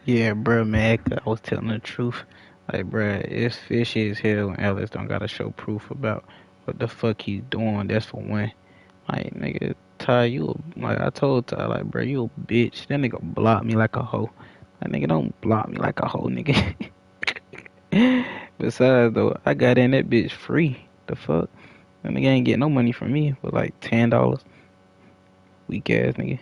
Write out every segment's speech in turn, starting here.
Yeah, bro, man, 'cause I was telling the truth. Like, bro, it's fishy as hell when Ellis don't gotta show proof about what the fuck he's doing. That's for one. Like, nigga, Ty, like, I told Ty, like, bro, you a bitch. That nigga blocked me like a hoe. Like, nigga, don't block me like a hoe, nigga. Besides, though, I got in that bitch free. The fuck? That nigga ain't get no money from me for like $10. Weak ass nigga.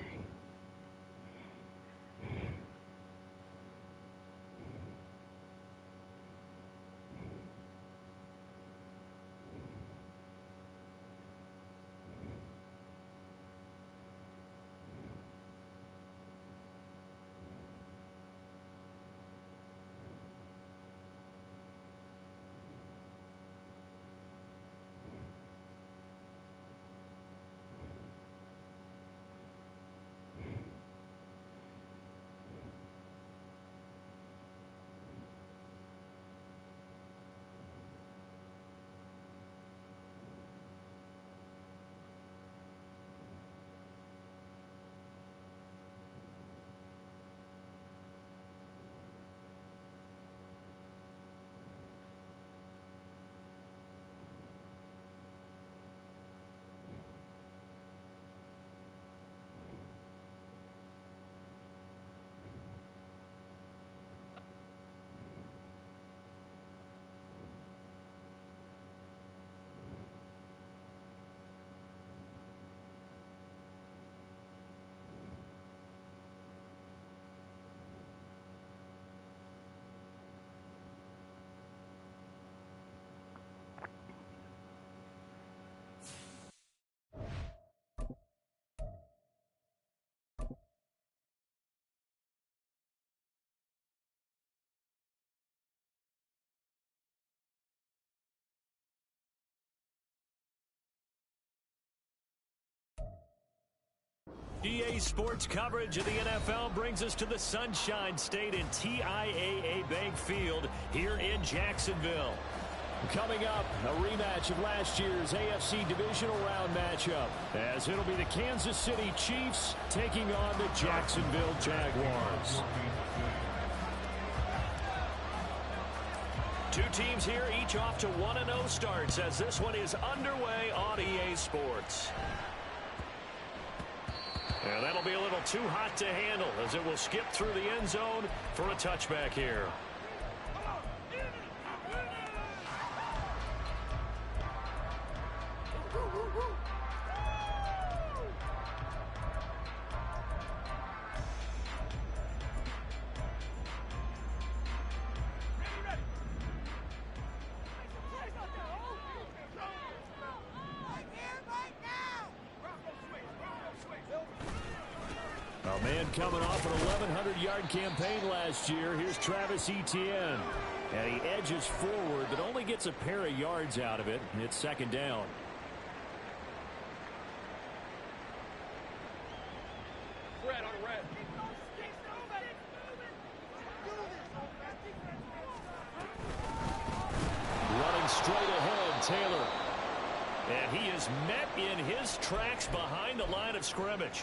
EA Sports coverage of the NFL brings us to the Sunshine State in TIAA Bank Field here in Jacksonville. Coming up, a rematch of last year's AFC Divisional Round matchup, as it'll be the Kansas City Chiefs taking on the Jacksonville Jaguars. Two teams here, each off to 1-0 starts as this one is underway on EA Sports. And that'll be a little too hot to handle as it will skip through the end zone for a touchback here. A man coming off an 1,100-yard campaign last year. Here's Travis Etienne. And he edges forward, but only gets a pair of yards out of it. And it's second down. Running straight ahead, Taylor. And he is met in his tracks behind the line of scrimmage.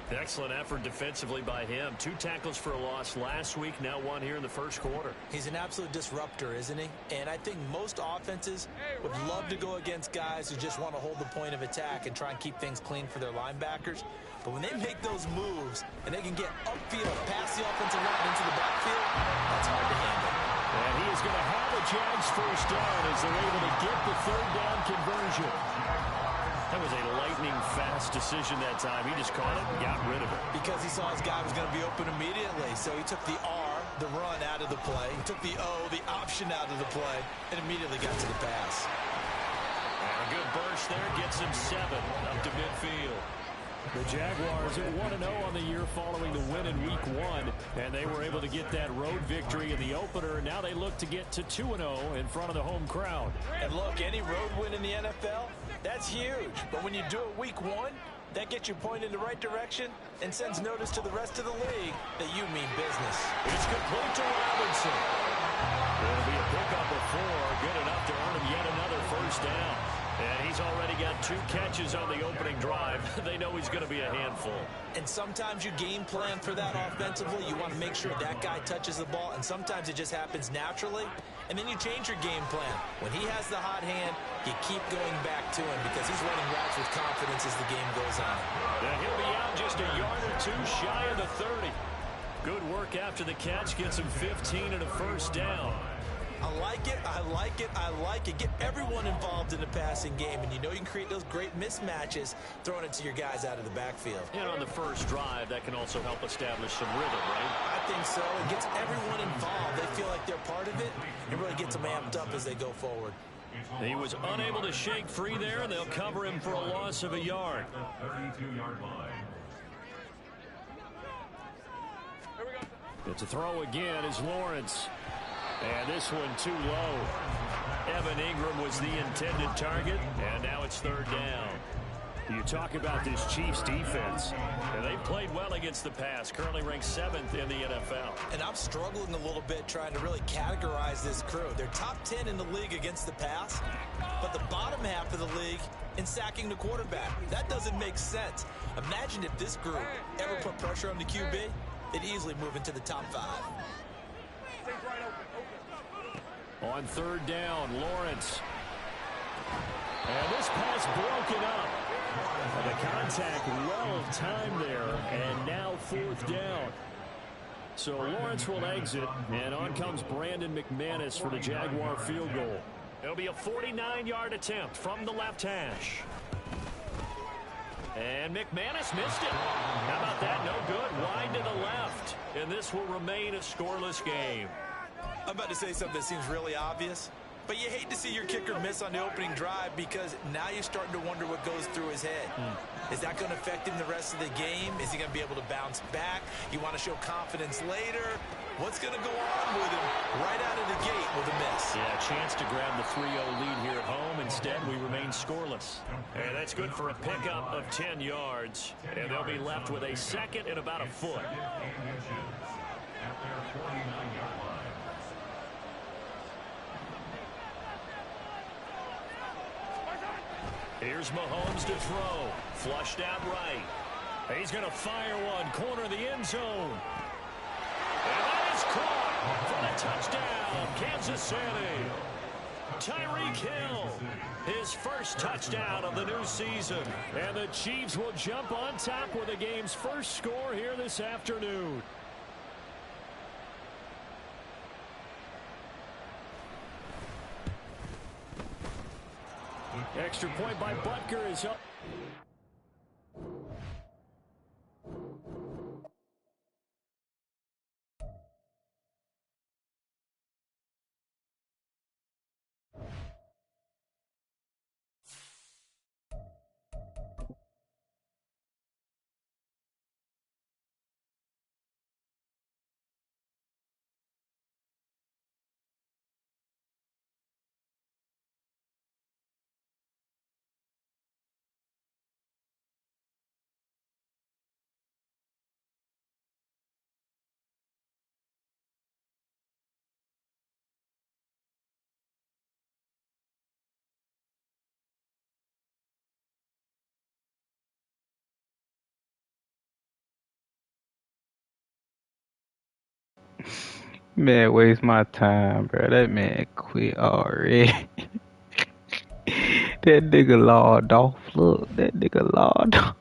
Excellent effort defensively by him. 2 tackles for a loss last week, now 1 here in the first quarter. He's an absolute disruptor, isn't he? And I think most offenses would love to go against guys who just want to hold the point of attack and try and keep things clean for their linebackers. But when they make those moves and they can get upfield, past the offensive line into the backfield, that's hard to handle. And he is going to have a Jags first down as they're able to get the third down conversion. That was a lightning-fast decision that time. He just caught it and got rid of it. Because he saw his guy was going to be open immediately. So he took the R, the run, out of the play. He took the O, the option, out of the play, and immediately got to the pass. And a good burst there gets him 7 up to midfield. The Jaguars at 1-0 on the year following the win in Week 1, and they were able to get that road victory in the opener. Now they look to get to 2-0 in front of the home crowd. And look, any road win in the NFL, that's huge. But when you do it Week 1, that gets you pointed in the right direction and sends notice to the rest of the league that you mean business. It's complete to Robinson. It'll be a pickup of 4, good enough to earn him yet another first down. And he's already got 2 catches on the opening drive. They know he's going to be a handful. And sometimes you game plan for that offensively. You want to make sure that guy touches the ball, and sometimes it just happens naturally. And then you change your game plan. When he has the hot hand, you keep going back to him because he's running routes with confidence as the game goes on. And he'll be out just a yard or 2 shy of the 30. Good work after the catch. Gets him 15 and a first down. I like it, I like it, I like it. Get everyone involved in the passing game, and you know you can create those great mismatches throwing it to your guys out of the backfield. And on the first drive, that can also help establish some rhythm, right? I think so. It gets everyone involved. They feel like they're part of it, and really gets them amped up as they go forward. He was unable to shake free there, and they'll cover him for a loss of a yard. It's a throw again is Lawrence. And this one too low. Evan Ingram was the intended target, and now it's 3rd down. You talk about this Chiefs defense, and they played well against the pass, currently ranked 7th in the NFL. And I'm struggling a little bit trying to really categorize this crew. They're top 10 in the league against the pass, but the bottom half of the league in sacking the quarterback. That doesn't make sense. Imagine if this group ever put pressure on the QB, they'd easily move into the top 5. On 3rd down, Lawrence. And this pass broken up. The contact well timed there, and now 4th down. So Lawrence will exit, and on comes Brandon McManus for the Jaguar field goal. It'll be a 49-yard attempt from the left hash. And McManus missed it. How about that? No good. Wide to the left. And this will remain a scoreless game. I'm about to say something that seems really obvious, but you hate to see your kicker miss on the opening drive because now you're starting to wonder what goes through his head. Is that going to affect him the rest of the game? Is he going to be able to bounce back? You want to show confidence later? What's going to go on with him right out of the gate with a miss? Yeah, a chance to grab the 3-0 lead here at home. Instead, we remain scoreless. And that's good for a pickup of 10 yards. And they'll be left with a 2nd and about a foot. Here's Mahomes to throw. Flushed out right. He's going to fire one. Corner of the end zone. And that is caught for the touchdown. Kansas City. Tyreek Hill. His first touchdown of the new season. And the Chiefs will jump on top with the game's first score here this afternoon. Extra point by Butker is up. Man, waste my time, bro. That man quit already. That nigga logged off. Look, that nigga logged off.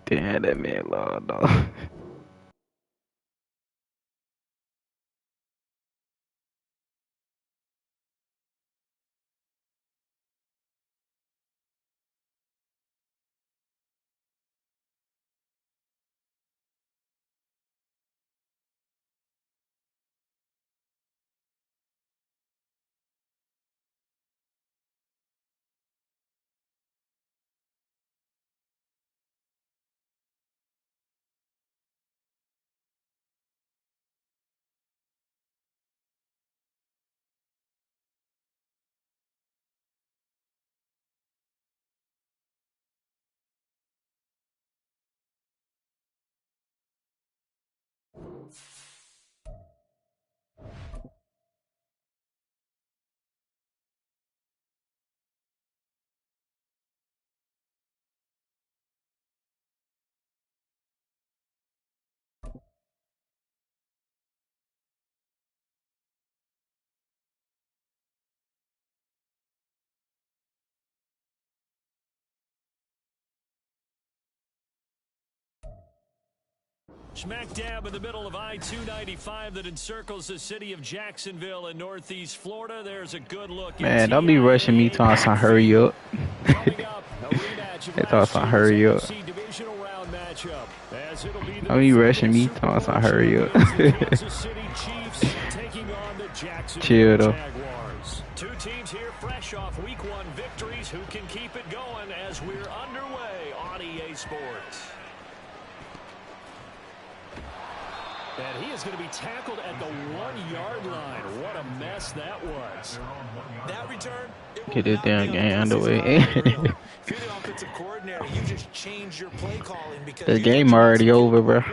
Damn, that man logged off. Smack dab in the middle of I-295 that encircles the city of Jacksonville in northeast Florida. There's a good look. Man, don't be rushing me talking some hurry up. Coming up, a rematch of They talking some last hurry year's up. NFC divisional round matchup. As it'll be the Don't be rushing me Super talking Bowl some hurry up. champions, the Kansas City Chiefs taking on the Jacksonville Chill though. Jaguars. Two teams here fresh off week 1 victories. Who can keep it going as we're underway on EA Sports? And he is going to be tackled at the 1-yard line. What a mess that was. That return, Get this damn game underway. if you're the offensive coordinator, you just change your play calling because The game already over, bro.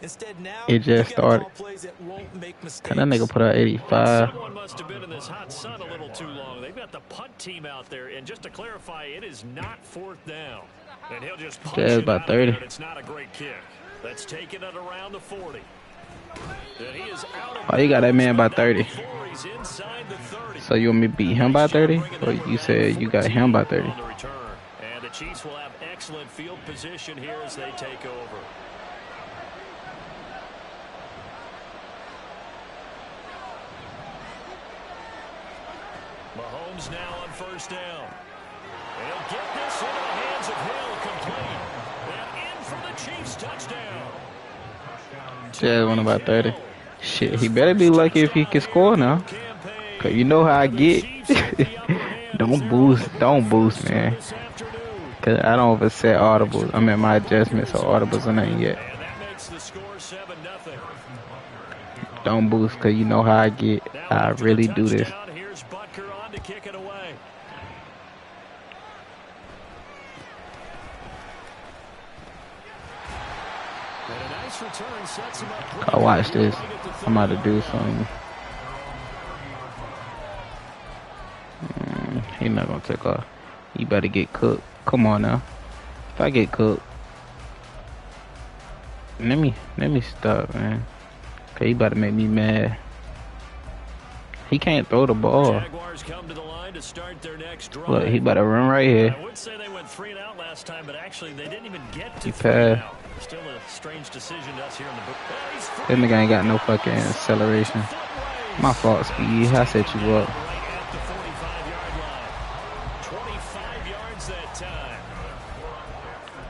Instead now, It just started. And that nigga put out 85. Someone must have been in this hot sun a little too long. They've got the punt team out there, and just to clarify, it is not 4th down. And he'll just punch Jazz it about out of there, 30. and it's not a great kick. That's taking it around the 40. And he is out of Oh, you got that man by 30. He's inside the 30. So you want me to beat him by 30? Or you said you got him by 30? On the return. And the Chiefs will have excellent field position here as they take over. Mahomes now on 1st down. And he'll get this into the hands of Hill, complete. And in for the Chiefs touchdown. Jazz won about 30. Shit, he better be lucky if he can score now. Cause you know how I get. Don't boost, man. Cause I don't ever set audibles. I mean my adjustments or audibles or nothing yet. And that makes the score 7-0. Don't boost, cause you know how I get. I really do this. Here's Butker on to kick it away. And a nice return sets him up. I watch this. I'm about to do something. He's not gonna take off. You better get cooked. Come on now. If I get cooked, let me stop, man. Cause he about to make me mad. He can't throw the ball. Jaguars come to the line to start their next drive. Look, he about to run right here. I would say they went 3 and out last time, but actually they didn't even get to He 3 and passed. out. Still a strange decision to us here in the book. That nigga ain't got no fucking acceleration. My fault, Speed. I set you up. Right at the 45-yard line. 25 yards that time.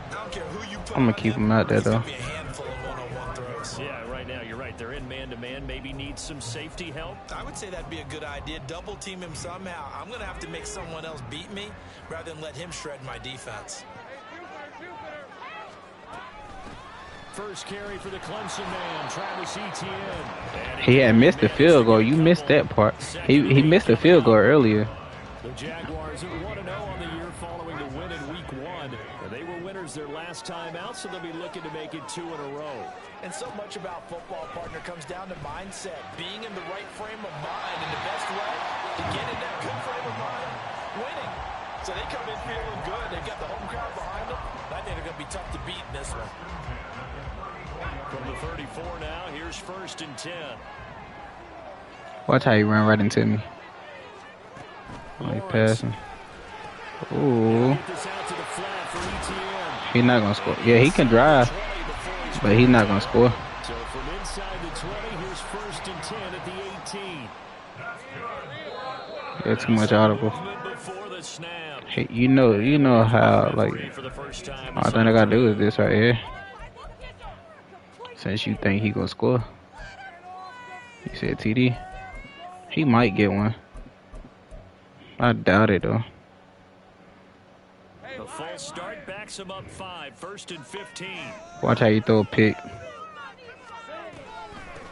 I don't care who you put I'm gonna on keep him, him out there he's gonna though. be a handful of one-on-one throws. Yeah, right now you're right. They're in man-to-man. Maybe need some safety help. I would say that'd be a good idea. Double team him somehow. I'm going to have to make someone else beat me rather than let him shred my defense. First carry for the Clemson man, Travis Etienne. He had missed the field goal. You missed that part. He missed the field goal earlier. The Jaguars are 1-0 on the year following the win in week 1. And they were winners their last time out, so they'll be looking to make it 2 in a row. And so much about football, partner, comes down to mindset. Being in the right frame of mind. And the best way to get in that good frame of mind, winning. So they come in feeling good. They've got the home crowd behind them. I think they're going to be tough to beat in this one. From the 34 now, here's 1st and 10. Watch how he run right into me. Like passing. Ooh. He not gonna score. Yeah, he can drive, but he's not gonna score. So from inside the 20, here's 1st and 10 at the 18. They're too much audible. Before the snap. Hey, you know how like For the first time. all thing I gotta do is this right here. Since you think he gonna score, you said TD. He might get one. I doubt it though. The full start backs him up 5, 1st and 15. Watch how you throw a pick.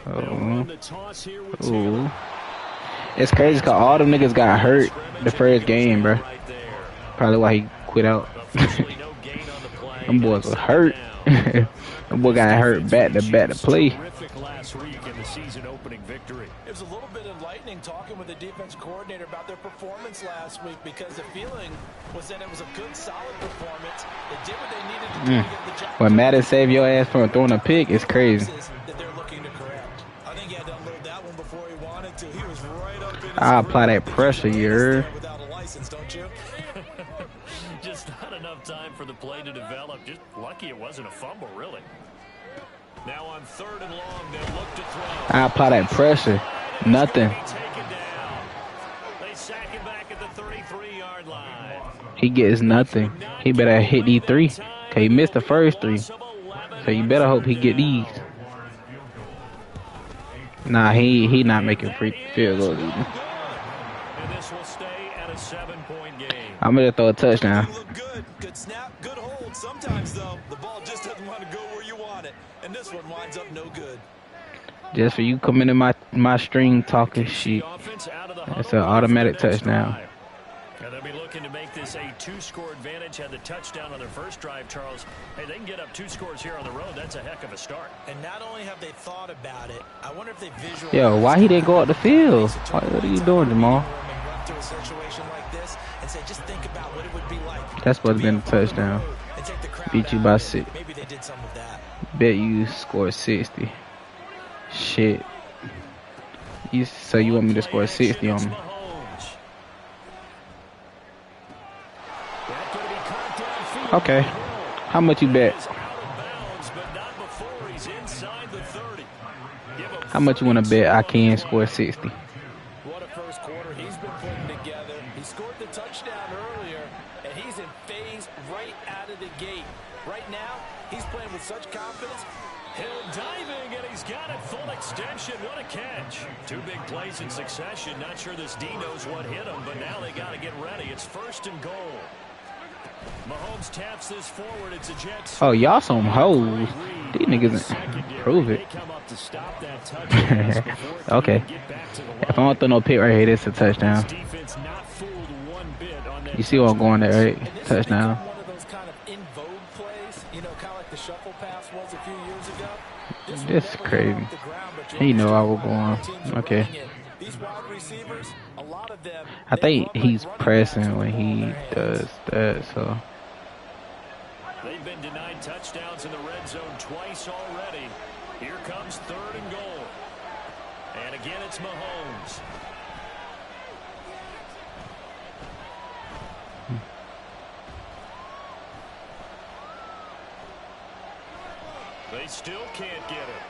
They'll Oh. run the toss here with Ooh. Taylor. It's crazy cause all them niggas got hurt the first game, bro. Right there. Probably why he quit out. Officially no gain on the play. Them boys was hurt. Them boy got hurt back to play. Terrific last week in the season opening victory. It was a little bit enlightening talking with the defense coordinator about their performance last week because the feeling was that it was a good, solid performance. They did what they needed to do to get the job. When Madden save your ass from throwing a pick, it's crazy. That they're looking to correct. I think he had to unload that one before he wanted to. He was right up in his I apply that pressure, you heard? without a license, don't you? Just not enough time for the play to develop. Just lucky it wasn't a fumble, really. Now on 3rd and long, they'll look to throw. I apply that pressure. Nothing. They sack him back at the 33-yard line. He gets nothing. He better hit these 3. Cause he missed the first 3. So you better hope he get these. Nah, he not making free field goals either. And this will stay at a 7-point game. I'm gonna throw a touchdown. Good snap, good hold. Sometimes though, the ball just doesn't want to go where you want it, and this one winds up no good. Just for you coming in my stream talking shit. That's an automatic touchdown. And they'll be looking to make this a 2-score advantage. Had the touchdown on their first drive, Charles. Hey, they can get up 2 scores here on the road. That's a heck of a start. And not only have they thought about it, I wonder if they visualize. Yo, why he didn't go up the field? What are you doing, Jamal? That's supposed to be a touchdown. Beat you by 6. Maybe they did some of that. Bet you scored 60. Shit. So you want me to score 60 on me? Okay. How much you bet? How much you want to bet I can score 60? What a first quarter he's been putting together. He scored the touchdown earlier, and he's in phase right out of the gate. Right now, he's playing with such confidence. Hill diving, and he's got it full extension. What a catch. 2 big plays in succession. Not sure this D knows what hit him, but now they got to get ready. It's 1st and goal. Mahomes taps this forward. It's a Jets. Oh, y'all some hoes. These niggas prove it. Okay. If I don't throw no pick right here, it's a touchdown. You see what I'm going there, right? Touchdown. One of those kind of in vogue plays, you know, kind of like the shuffle pass was a few years ago. This is crazy. He know I was going. Okay. These wide receivers, a lot of them. I think he's pressing when he does that, so. They've been denied touchdowns in the red zone twice already. Here comes 3rd and goal. And again, it's Mahomes. They still can't get it.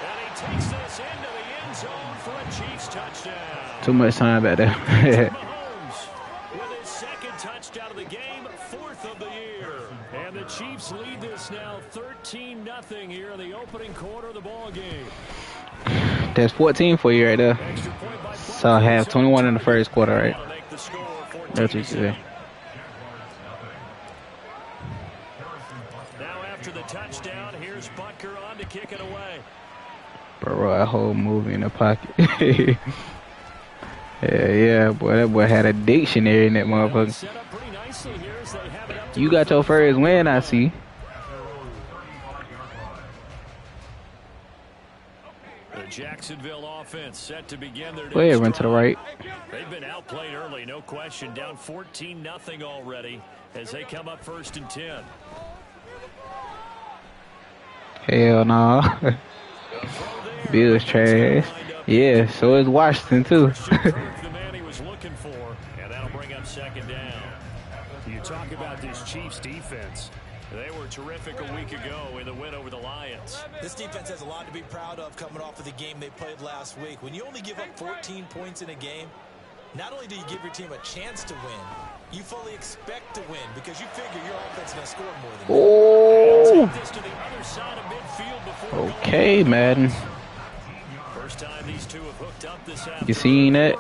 And he takes this into the end zone for a Chiefs touchdown. Too much time back there. Mahomes with his 2nd touchdown of the game, 4th of the year. And the Chiefs lead this now 13-0 here in the opening quarter of the ball game. That's 14 for you right there. So I have 21 in the first quarter, right? That's what you say. Now after the touchdown, here's Butker on to kick it away. Bro, that whole movie in the pocket. yeah, boy, that boy had a dictionary in that motherfucker. You got your first win, I see. The Jacksonville offense set to begin their day. Go ahead, run to the right. They've been outplayed early, no question. Down 14-0 already as they come up 1st and 10. Hell no. Bill's trash. Yeah, so is Washington too. The man he was looking for, and that'll bring up 2nd down. You talk about this Chiefs defense. They were terrific a week ago in the win over the Lions. This defense has a lot to be proud of coming off of the game they played last week. When you only give up 14 points in a game, not only do you give your team a chance to win, you fully expect to win because you figure your offense is going to score more than Oh. Okay, Madden. First time these two have hooked up this afternoon. You seen that?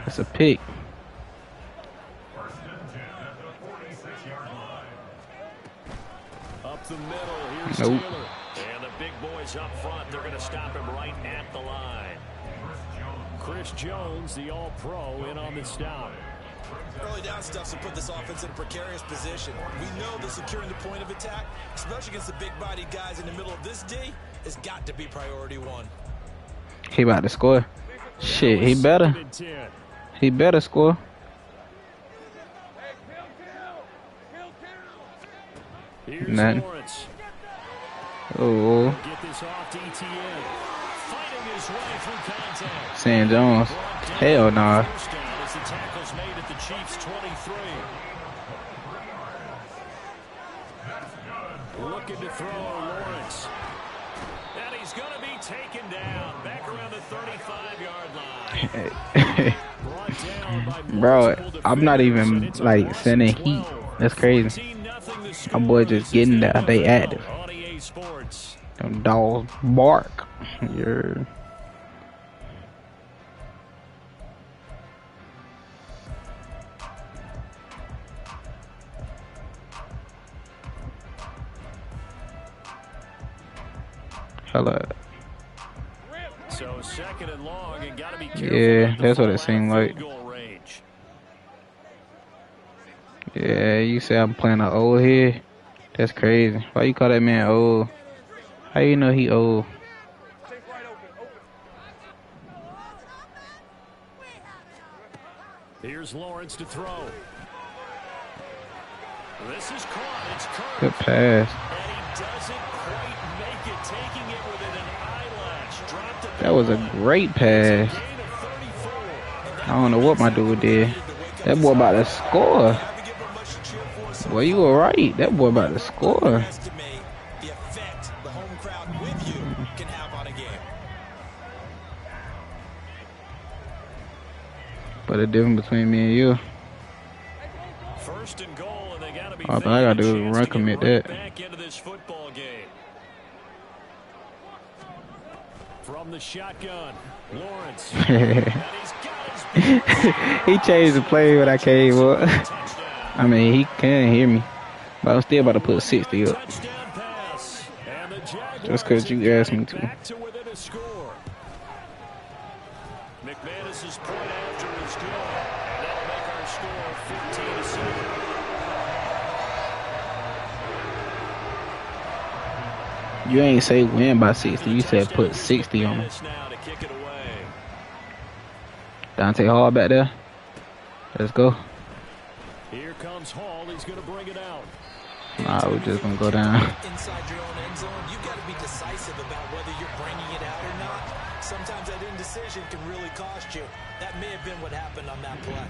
That's a pick. Up the middle, here's Nope. Taylor. And the big boys up front, they're going to stop him right at the line. Chris Jones, the all-pro, in on the stop. Early down stuff to put this offense in a precarious position. We know that securing the point of attack, especially against the big-bodied guys in the middle of this D, has got to be priority 1. He about to score. Shit, he better. He better score. Nothing. Oh. San Jones. Hell nah. Looking to throw Lawrence. And he's going to be taken down. Back around the 35-yard line. Brought down by Bro, multiple I'm not defenders, and even it's a like loss of sending heat. 12. That's crazy. 14-0 the My score. boy just This is getting the that. They NFL active. on EA Sports. Them dogs bark. You're... Hello. So second and long, and got to be careful. Yeah, that's what it seemed like. Field goal range. Yeah, you say I'm playing an old head? That's crazy. Why you call that man old? How you know he old? Here's Lawrence to throw. This is caught. It's curved. Good pass. And he doesn't quite make it, taking it within an eyelash. Dropped it. That was a great pass. Gain of 34. I don't know what my dude did. That boy about to score. Boy, you were right. That boy about to score. The effect the home crowd with you can have on a game. But the difference between me and you, First and goal, and they got to be all I gotta do is run commit that. back into this football game. From the shotgun, Lawrence. And he's got his He changed the play when I came up. I mean, he can't hear me, but I'm still about to put 60 up. touchdown pass. And the Jaguars Just 'cause you asked me to. back to within a score. McManus's point after is good. And that'll make our score 15-7. You ain't say win by 60. You said put 60 on him. Now to kick it away. Dante Hall back there. Let's go. Here comes Hall. He's going to bring it out. Nah, we're just gonna go down. Inside your own end zone, you got to be decisive about whether you're bringing it out or not. Sometimes that indecision can really cost you. That may have been what happened on that play.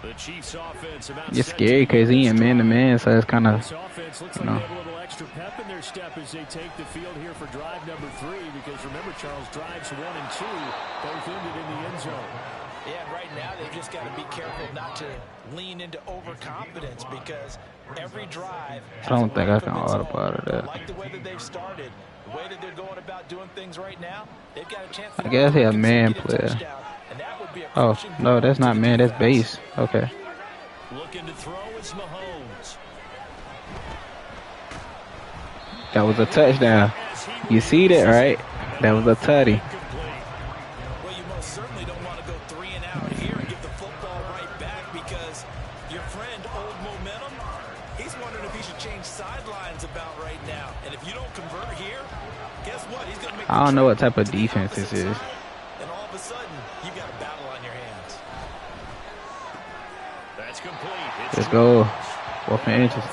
The Chiefs offense about It's scary because he in man-to-man, so it's kind of, This offense looks you like know. they have a little extra pep in their step as they take the field here for drive number 3, because remember, Charles, drives 1 and 2 both ended in the end zone. Yeah, right now they've just got to be careful not to lean into overconfidence, because every drive I don't think I can audible out of that. like the way that they've started, the way that they're going about doing things right now, they've got a chance. I guess he a man player. And that would be a Oh, crushing no, that's not man, that's base. base. Okay. Looking to throw is Mahomes. That was a touchdown. You see that, right? That was a tutty. Well, you most certainly don't want to go 3 and out here and give the football right back, because your friend, Old Momentum, he's wondering if he should change sidelines about right now. And if you don't convert here, guess what? He's going to make I don't know what type of defense this is. and all of a sudden, you've got a battle on your hands. That's complete. It's Let's go. 4 inches.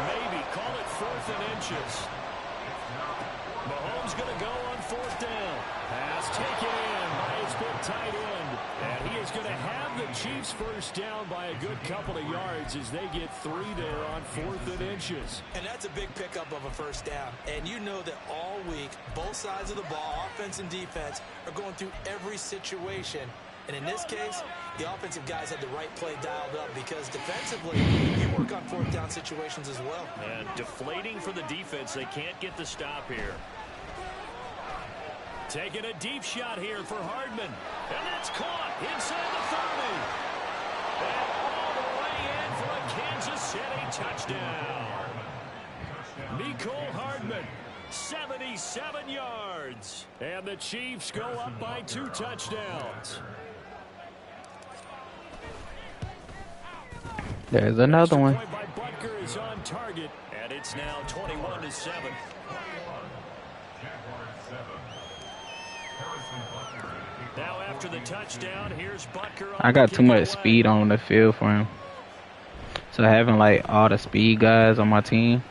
Maybe. Call it 4th and inches. Mahomes going to go on 4th down. Pass taken in by his big tight end. And he is going to have the Chiefs first down by a good couple of yards as they get 3 there on 4th and inches. And that's a big pickup of a first down. And you know that all week, both sides of the ball, offense and defense, are going through every situation. And in this case, the offensive guys had the right play dialed up, because defensively, you work on 4th down situations as well. And deflating for the defense. They can't get the stop here. Taking a deep shot here for Hardman. And that's caught inside the 30. And all the way in for a Kansas City touchdown. Mecole Hardman, 77 yards. And the Chiefs go up by 2 touchdowns. There's another one. Point by Butker is on target, and it's now 21-7. Now after the touchdown, here's Butker. I got too much speed on the field for him. So having like all the speed guys on my team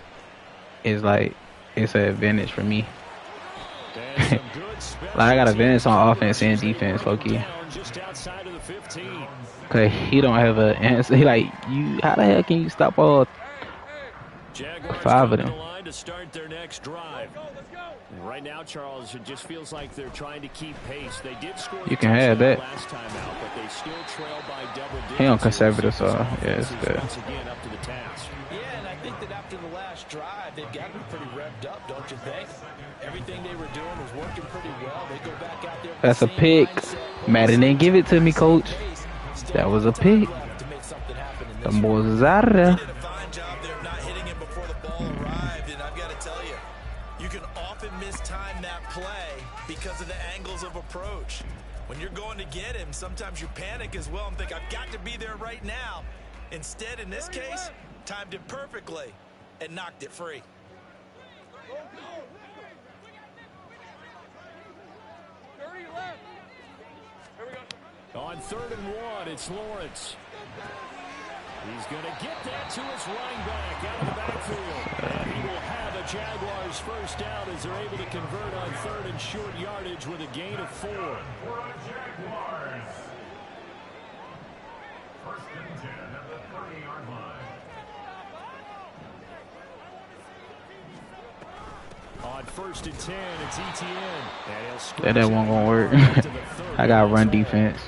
is like, it's an advantage for me. Like I got advantage on offense and defense, low-key. Just outside of the 15. Cause he don't have an answer. He like you. How the hell can you stop all Jaguars 5 of come to the them? line to start their next drive. And right now, Charles, it just feels like they're trying to keep pace. They did score You the can have touchdown that. last time out, but they still trail by double digits. He on here. conservative, So this so yeah, offense it's is good. once again up to the task. Yeah, and I think that after the last drive, they've got to be pretty revved up, don't you think? Everything they were doing was working pretty well. They go back out there with That's the a same pick. mindset, Madden didn't give it to me, coach. Still That was a lot of time pick. left to make something happen in The this boys one. is out of He there. did a fine job there of not hitting him before the ball arrived, and I've got to tell you, you can often mistime that play because of the angles of approach. When you're going to get him, sometimes you panic as well and think, I've got to be there right now. Instead, in this case, timed it perfectly and knocked it free. On 3rd and 1, it's Lawrence. He's going to get that to his running back out of the backfield. And he will have a Jaguars first down as they're able to convert on 3rd and short yardage with a gain of 4. Jaguars. First and 10 at the 30-yard line. On 1st and 10, it's Etienne. That won't gonna work. I got run defense.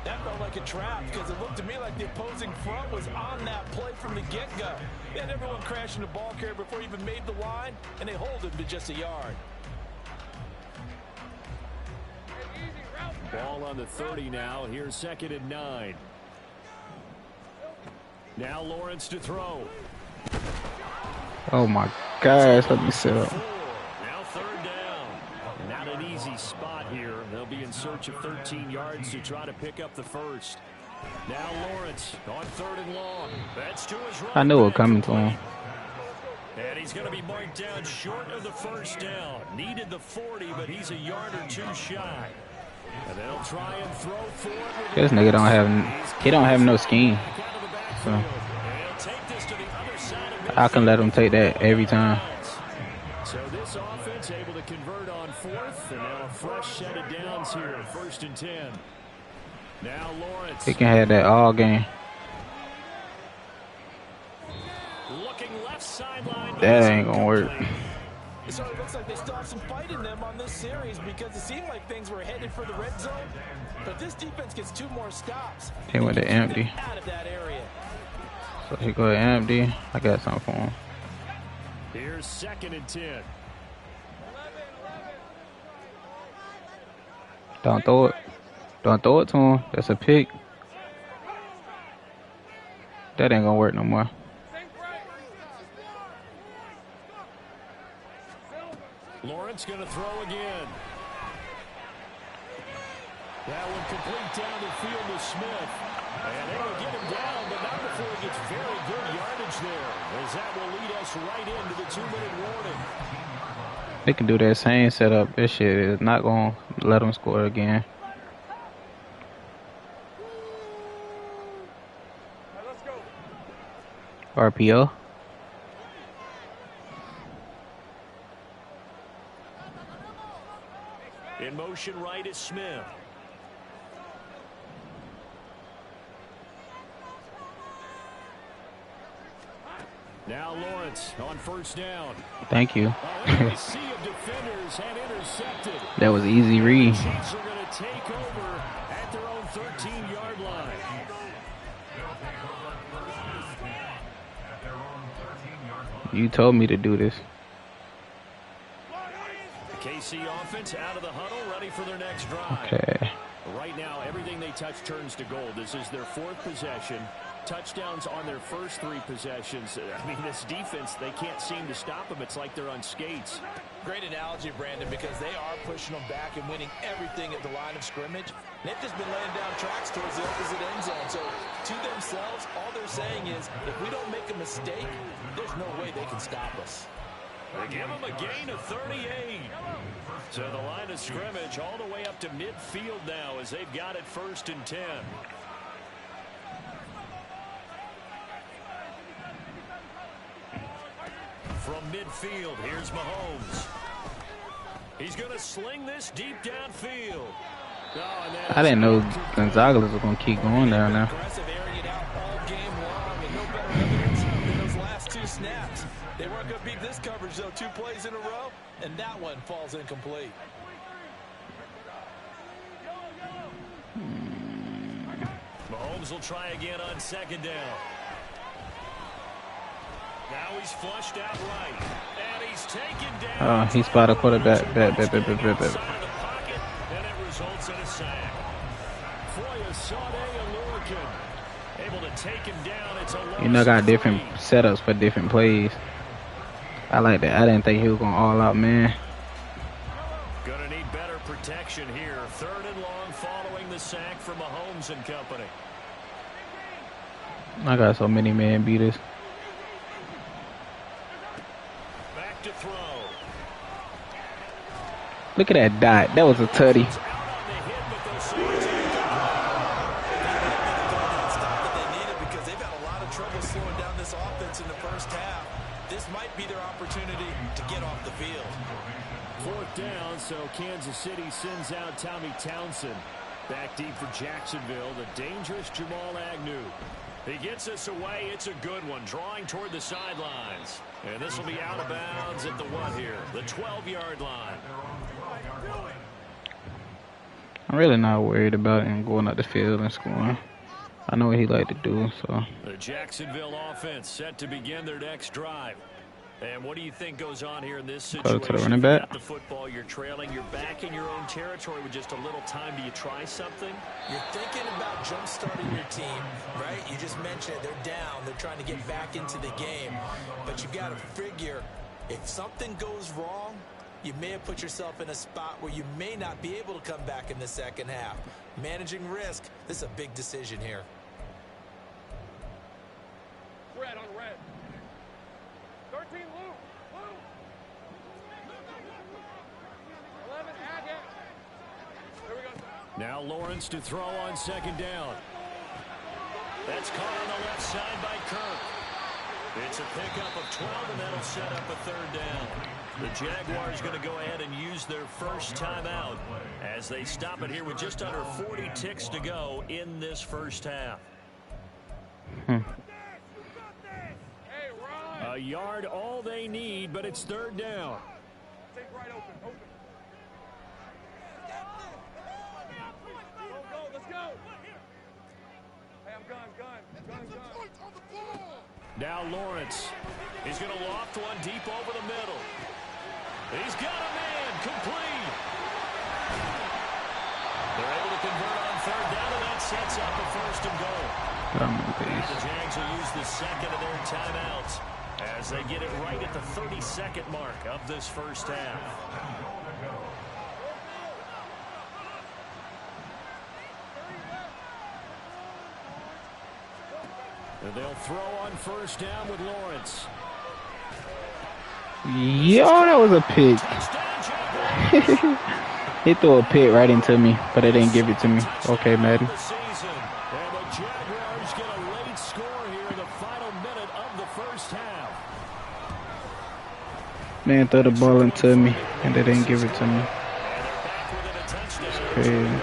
That felt like a trap because it looked to me like the opposing front was on that play from the get-go. They had everyone crashing the ball carrier before he even made the line, and they hold him to just a yard. Ball on the 30 now. Here's 2nd and 9. Now Lawrence to throw. Oh my gosh, let me set up. Now 3rd down. Not an easy spot here. They'll be in search of 13 yards to try to pick up the first. Now Lawrence on 3rd and long. That's to his right. I knew it was coming to him. And he's going to be marked down short of the first down. Needed the 40, but he's a yard or 2 shy. And they'll try and throw for it. This nigga don't have no scheme. So I can let him take that every time. So this offense able to convert on 4th, and now a fresh set of downs here, 1st and 10. Now Lawrence. He can have that all game. Looking left sideline. That ain't gonna work. It sort of looks like they still have some fight in them on this series because it seemed like things were headed for the red zone. But this defense gets 2 more stops. He went to empty. Out of that area. So he go to empty. I got something for him. Here's 2nd and 10. Don't throw it. Don't throw it to him. That's a pick. That ain't gonna work no more. Lawrence going to throw again. That one complete down the field to Smith. And they will get him down, but not before he gets very good yardage there, as that will lead us right into the 2-minute warning. They can do that same setup. This shit is not gonna let them score again. RPO. In motion right is Smith. Now Lawrence on 1st down. Thank you. A sea of defenders had intercepted. That was easy read. The Chiefs are going to take over at their own 13-yard line. You told me to do this. The KC offense out of the huddle, ready for their next drive. Okay. Right now, everything they touch turns to gold. This is their 4th possession. Touchdowns on their first 3 possessions. I mean, this defense, they can't seem to stop them. It's like they're on skates. Great analogy, Brandon, because they are pushing them back and winning everything at the line of scrimmage. They've just been laying down tracks towards the opposite end zone. So to themselves, all they're saying is, if we don't make a mistake, there's no way they can stop us. They give them a gain of 38. So the line of scrimmage all the way up to midfield now as they've got it 1st and 10. From midfield, here's Mahomes. He's going to sling this deep downfield. I didn't know Gonzalez was gonna keep going down now. Aggressive, airing it out all game long, and no better evidence than those last 2 snaps. They weren't going to beat this coverage, though. 2 plays in a row, and that one falls incomplete. Mahomes will try again on 2nd down. Now he's flushed out right. And he's taken down. He spotted a quarterback. Bet. And it results in a sack. Able to take him down. It's a You know, got different setups for different plays. I like that. I didn't think he was going all out, man. Gonna need better protection here. 3rd and long following the sack from Mahomes and company. I got so many man beaters. Back to throw. Look at that dot. That was a tutty. So Kansas City sends out Tommy Townsend. Back deep for Jacksonville, the dangerous Jamal Agnew. He gets us away. It's a good one, drawing toward the sidelines. And this will be out of bounds at the what here? The 12-yard line. I'm really not worried about him going up the field and scoring. I know what he like to do, so. The Jacksonville offense set to begin their next drive. And what do you think goes on here in this situation? To the running back. You got the football, you're trailing, you're back in your own territory with just a little time. Do you try something? You're thinking about jump-starting your team, right? You just mentioned it. They're down. They're trying to get back into the game. But you got to figure, if something goes wrong, you may have put yourself in a spot where you may not be able to come back in the second half. Managing risk, this is a big decision here. Red on red. 13 Lou. 11 Agate. Here we go. Now Lawrence to throw on 2nd down. That's caught on the left side by Kirk. It's a pickup of 12, and that'll set up a 3rd down. The Jaguars going to go ahead and use their first timeout as they stop it here with just under 40 ticks to go in this first half. A yard all they need, but it's 3rd down. Take right open. Go, let's go. Hey, I'm gun. Now Lawrence. He's going to loft one deep over the middle. He's got a man complete. They're able to convert on 3rd down, and that sets up a 1st and goal. The Jags will use the 2nd of their timeouts as they get it right at the 32nd mark of this first half. And they'll throw on 1st down with Lawrence. Yo, that was a pick. He threw a pick right into me, but they didn't give it to me. Okay, Madden. And the Jaguars get a late score here in the final minute of the first half. Man threw the ball into me, and they didn't give it to me. It's crazy.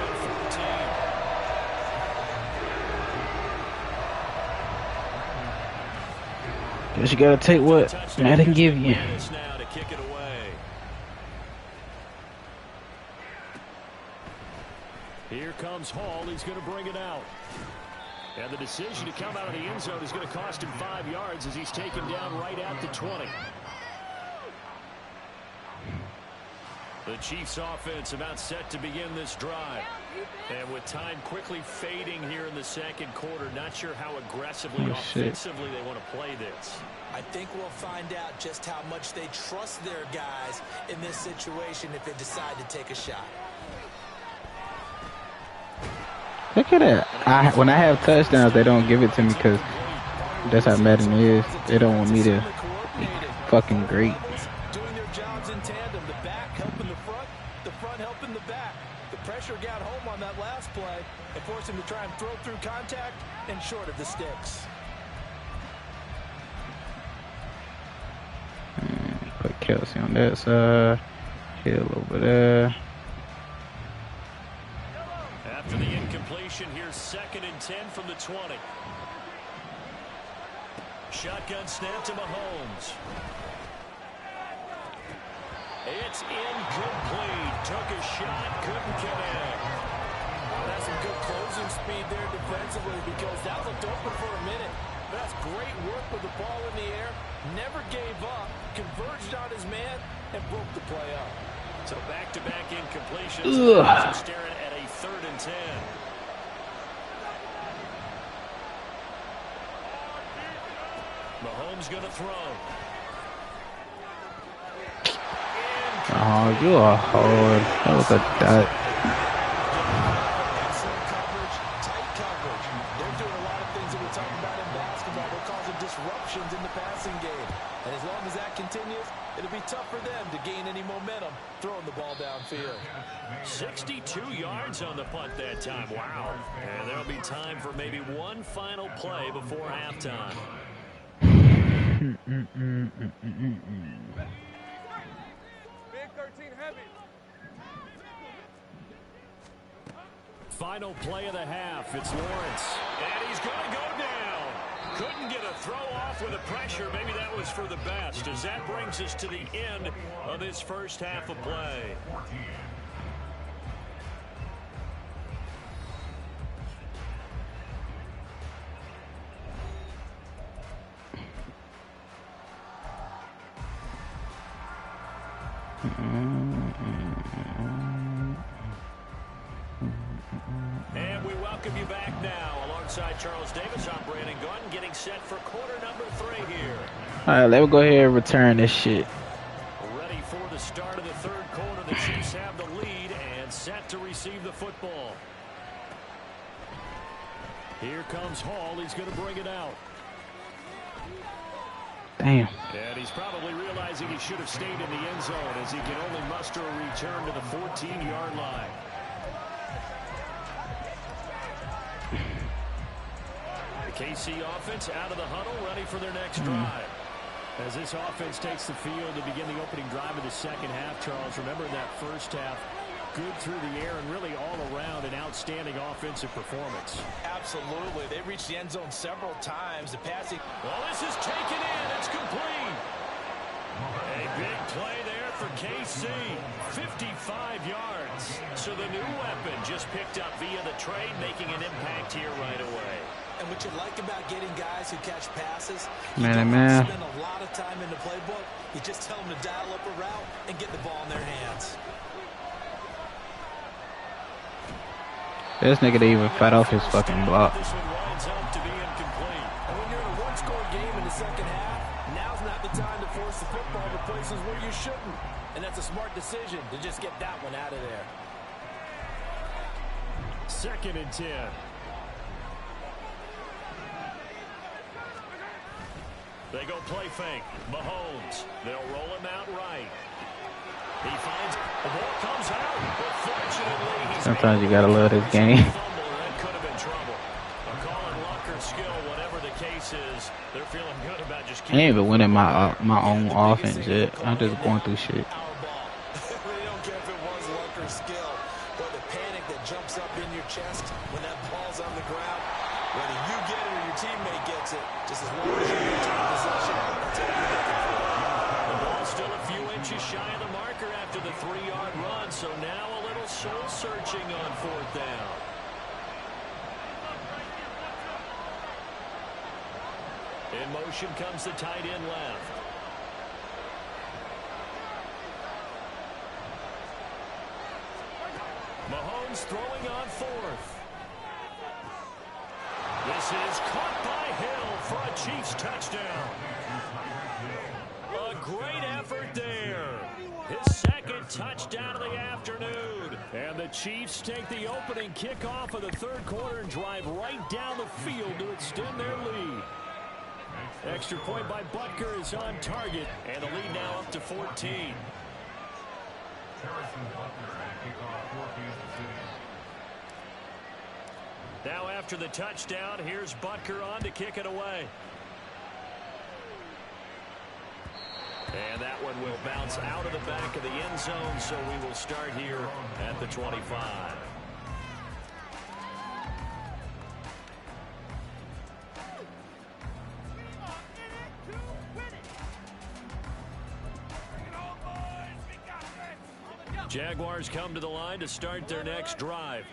Guess you gotta take what Madden give you. Now to kick it away. Here comes Hall. He's going to bring it out. And the decision to come out of the end zone is going to cost him 5 yards as he's taken down right at the 20. The Chiefs offense about set to begin this drive. And with time quickly fading here in the 2nd quarter, not sure how aggressively, offensively they want to play this. I think we'll find out just how much they trust their guys in this situation if they decide to take a shot. Look at that. When I have touchdowns, they don't give it to me because that's how Madden is. They don't want me to be fucking great. Doing their jobs in tandem. The back helping the front helping the back. The pressure got home on that last play and forced him to try and throw through contact and short of the sticks. Put Kelsey on that side. Hill over there. formation here, 2nd and 10 from the 20. Shotgun snap to Mahomes. It's incomplete. Took a shot, couldn't connect. That's some good closing speed there defensively because that looked open for a minute. That's great work with the ball in the air. Never gave up, converged on his man, and broke the play up. So back-to-back incompletions. I'm staring at a 3rd and 10. Mahomes going to throw. Oh, you are hard. That was a dot. Excellent coverage, tight coverage. They're doing a lot of things that we talk about in basketball. They're causing disruptions in the passing game. And as long as that continues, it'll be tough for them to gain any momentum throwing the ball downfield. 62 yards on the punt that time. Wow. And there'll be time for maybe one final play before halftime. Big 13 heavy. Final play of the half. It's Lawrence. And he's going to go down. Couldn't get a throw off with the pressure. Maybe that was for the best, as that brings us to the end of this first half of play. And we welcome you back now. Alongside Charles Davis, I'm Brandon Gunn, getting set for quarter number 3 here. Alright, let me go ahead and return this shit. Ready for the start of the 3rd quarter. The Chiefs have the lead and set to receive the football. Here comes Hall. He's going to bring it out. Damn. And he's probably realizing he should have stayed in the end zone, as he can only muster a return to the 14-yard line. The KC offense out of the huddle, ready for their next drive. As this offense takes the field to begin the opening drive of the second half, Charles, remember that first half, good through the air and really all around an outstanding offensive performance. Absolutely. They reached the end zone several times. The passing. Well, this is taken in. It's complete. A big play there for KC. 55 yards. So the new weapon just picked up via the trade, making an impact here right away. And what you like about getting guys who catch passes, Man, you don't man. spend a lot of time in the playbook. You just tell them to dial up a route and get the ball in their hands. This nigga didn't even fight off his fucking block. This one winds up to be incomplete. And when you're in a one-score game in the second half, now's not the time to force the football to places where you shouldn't. And that's a smart decision to just get that one out of there. 2nd and 10. They go play fake. Mahomes. They'll roll him out right. He finds the ball comes out, but fortunately he's Sometimes you gotta love this game. That could have been trouble. A call on luck or skill, whatever the case is, they're feeling good about just I keeping. ain't even winning my own offense yet. I'm just going through shit. Our ball. They don't care if it was luck or skill, but the panic that jumps up in your chest when that ball's on the ground, whether you get it or your teammate gets it, just as long as you retain possession, that's all you're looking for. The ball's still a few inches shy of the marker after the 3-yard run, so now a little soul-searching on 4th down. In motion comes the tight end left. Mahomes throwing on 4th. This is caught by Hill for a Chiefs touchdown. A great effort there. His 2nd touchdown of the afternoon. And the Chiefs take the opening kickoff of the 3rd quarter and drive right down the field to extend their lead. Extra point by Butker is on target, and the lead now up to 14. Now after the touchdown, here's Butker on to kick it away. And that one will bounce out of the back of the end zone, so we will start here at the 25. Jaguars come to the line to start their next drive.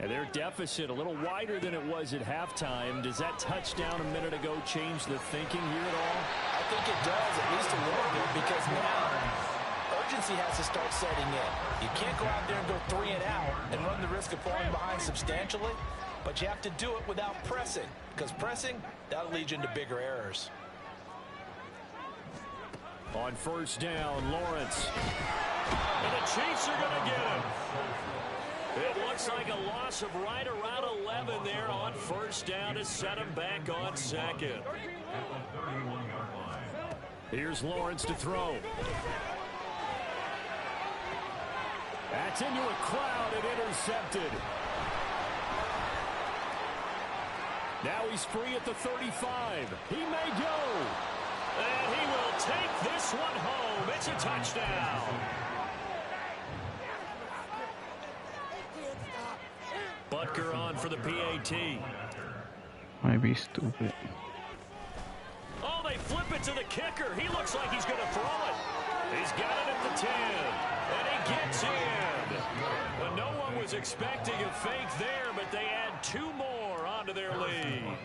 And their deficit a little wider than it was at halftime. Does that touchdown a minute ago change the thinking here at all? I think it does, at least a little bit, because now urgency has to start setting in. You can't go out there and go 3 and out and run the risk of falling behind substantially, but you have to do it without pressing, because pressing, that'll lead you into bigger errors. On first down, Lawrence. And the Chiefs are going to get him. It looks like a loss of right around 11 there on first down to set him back on second. Here's Lawrence to throw. That's into a crowd and intercepted. Now he's free at the 35. He may go. And he will take this one home. It's a touchdown. Butker on for the PAT. Might be stupid. Oh, they flip it to the kicker. He looks like he's going to throw it. He's got it at the 10. And he gets in. Well, no one was expecting a fake there, but they add 2 more onto their lead.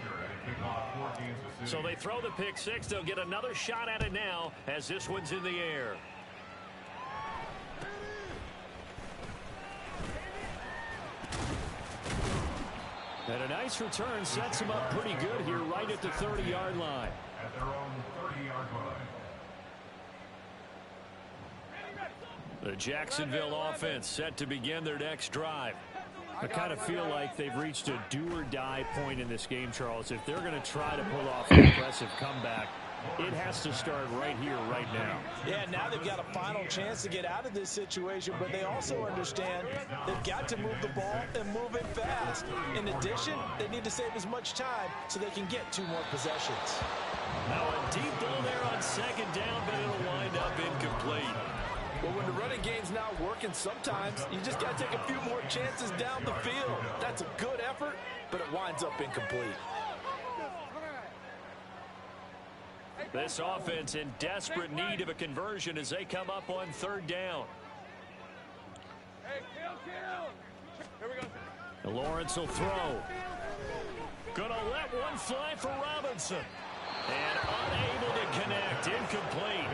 So they throw the pick 6. They'll get another shot at it now as this one's in the air. And a nice return sets him up pretty good here right at the 30-yard line. At their own 30-yard line. The Jacksonville offense set to begin their next drive. I kind of feel like they've reached a do-or-die point in this game, Charles. If they're going to try to pull off an impressive comeback, it has to start right here, right now. Yeah, now they've got a final chance to get out of this situation, but they also understand they've got to move the ball and move it fast. In addition, they need to save as much time so they can get 2 more possessions. Now a deep ball there on second down, but it'll wind up incomplete. Well, when the running game's not working, sometimes you just got to take a few more chances down the field. That's a good effort, but it winds up incomplete. This offense in desperate need of a conversion as they come up on third down. Hey, kill. Here we go. Lawrence will throw. Gonna let one fly for Robinson. And unable to connect. Incomplete.